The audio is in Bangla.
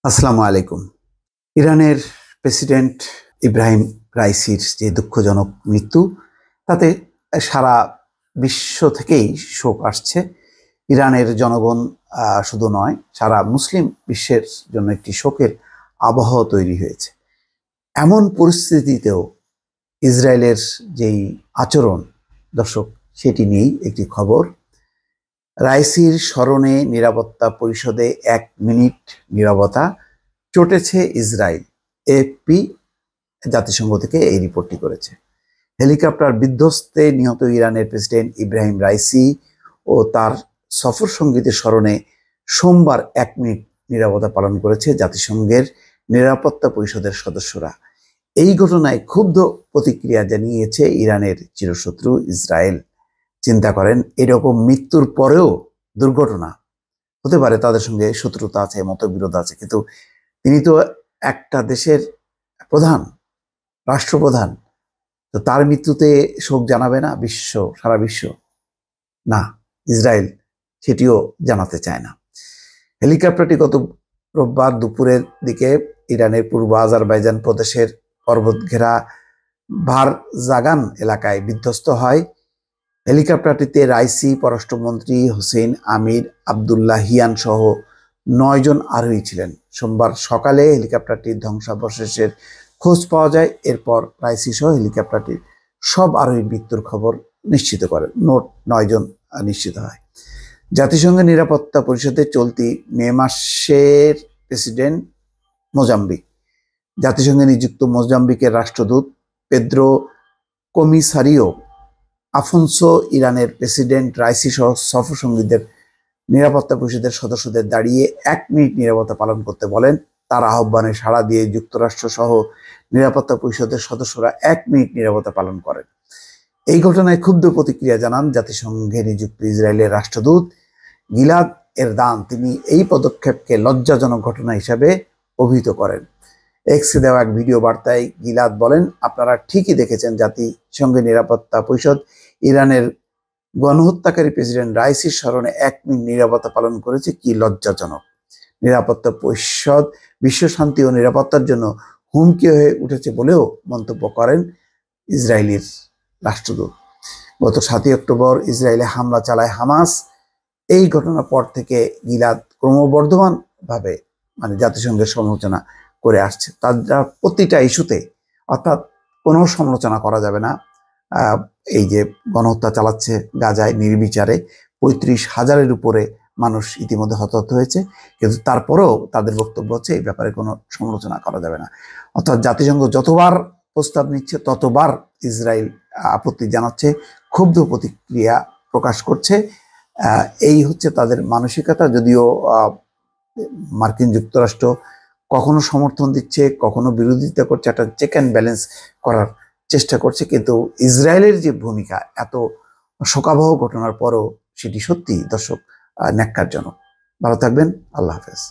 আসসালামু আলাইকুম। ইরানের প্রেসিডেন্ট ইব্রাহিম রাইসির যে দুঃখজনক মৃত্যু, তাতে সারা বিশ্ব থেকেই শোক আসছে। ইরানের জনগণ শুধু নয়, সারা মুসলিম বিশ্বের জন্য একটি শোকের আবহাওয়া তৈরি হয়েছে। এমন পরিস্থিতিতেও ইসরায়েলের যেই আচরণ, দর্শক, সেটি নিয়েই একটি খবর। রাইসির স্মরণে নিরাপত্তা পরিষদে 1 মিনিট নীরবতা, চটেছে ইসরায়েল। এএফপি জাতিসংঘ থেকে এই রিপোর্টটি করেছে। হেলিকপ্টার বিধ্বস্তে নিহত ইরানের প্রেসিডেন্ট ইব্রাহিম রাইসি ও তার সফর সঙ্গীদের স্মরণে সোমবার 1 মিনিট নীরবতা পালন করেছে জাতিসংঘের নিরাপত্তা পরিষদের সদস্যরা। এই ঘটনায় ক্ষুব্ধ প্রতিক্রিয়া জানিয়েছে ইরানের চিরশত্রু ইসরায়েল। চিন্তা করেন, এরকম মৃত্যুর পরেও দুর্ঘটনা হতে পারে, তাদের সঙ্গে শত্রুতা আছে, মতবিরোধ আছে, কিন্তু তিনি তো একটা দেশের প্রধান, রাষ্ট্রপ্রধান। তো তার মৃত্যুতে শোক জানাবে না সারা বিশ্ব? না, ইসরায়েল সেটিও জানাতে চায় না। হেলিকপ্টারটি গত রোববার দুপুরের দিকে ইরানের পূর্ব আজারবাইজান প্রদেশের পর্বত ঘেরা ভারজাগান এলাকায় বিধ্বস্ত হয়। হেলিকপ্টারটিতে রাইসি, পররাষ্ট্রমন্ত্রী হোসেন আমির আবদুল্লাহিয়ান সহ 9 জন আরোহী ছিলেন। সোমবার সকালে হেলিকপ্টারটির ধ্বংসাবশেষের খোঁজ পাওয়া যায়। এরপর রাইসি সহ হেলিকপ্টারটির সব আরোহীর মৃত্যুর খবর নিশ্চিত করে। 9 জন নিশ্চিত হয়। জাতিসংঘের নিরাপত্তা পরিষদের চলতি মে মাসের প্রেসিডেন্ট মোজাম্বিক, জাতিসংঘে নিযুক্ত মোজাম্বিকের রাষ্ট্রদূত পেদ্রো কমিসারিও আফোনসো ইরানের প্রেসিডেন্ট রাইসি সহ সফর সঙ্গীদের নিরাপত্তা পরিষদের সদস্যদের দাঁড়িয়ে 1 মিনিট নীরবতা পালন করতে বলেন। তার আহ্বানে সাড়া দিয়ে যুক্তরাষ্ট্র সহ নিরাপত্তা পরিষদের সদস্যরা 1 মিনিট নীরবতা পালন করেন। এই ঘটনায় ক্ষুব্ধ প্রতিক্রিয়া জানান জাতিসংঘে নিযুক্ত ইসরায়েলের রাষ্ট্রদূত গিলাদ এরদান। তিনি এই পদক্ষেপকে লজ্জাজনক ঘটনা হিসাবে অভিহিত করেন। এক্সে দেওয়া এক ভিডিও বার্তায় গিলাদ বলেন, আপনারা ঠিকই দেখেছেন, জাতিসংঘের নিরাপত্তা পরিষদ ইরানের গণহত্যাকারী প্রেসিডেন্ট রাইসির স্মরণে 1 মিনিট নীরবতা পালন করেছে। কি লজ্জাজনক! নিরাপত্তা পরিষদ বিশ্ব শান্তি ও নিরাপত্তার জন্য হুমকি হয়ে উঠেছে বলেও মন্তব্য করেন ইসরায়েলের রাষ্ট্রদূত। গত 7 অক্টোবর ইসরায়েলে হামলা চালায় হামাস। এই ঘটনার পর থেকে গিলাদ ক্রমবর্ধমানভাবে জাতিসংঘের সমালোচনা করে আসছে। তারা প্রতিটা ইস্যুতে, অর্থাৎ কোনো সমালোচনা করা যাবে না। এই যে গণহত্যা চালাচ্ছে গাজায় নির্বিচারে, 35,000-এর উপরে মানুষ ইতিমধ্যে হতাহত হয়েছে, কিন্তু তারপরেও তাদের বক্তব্য হচ্ছে এই ব্যাপারে কোনো সমালোচনা করা যাবে না। অর্থাৎ জাতিসংঘ যতবার প্রস্তাব নিচ্ছে ততবার ইসরায়েল আপত্তি জানাচ্ছে, ক্ষুব্ধ প্রতিক্রিয়া প্রকাশ করছে। এই হচ্ছে তাদের মানসিকতা। যদিও মার্কিন যুক্তরাষ্ট্র কখনো সমর্থন দিচ্ছে, কখনো বিরোধিতা করছে, একটা চেক অ্যান্ড ব্যালেন্স করার চেষ্টা করছে, কিন্তু ইসরায়েলের যে ভূমিকা এত শোকাবহ ঘটনার পরও সেটি সত্যি, দর্শক, ন্যাক্কারজনক। ভালো থাকবেন। আল্লাহ হাফেজ।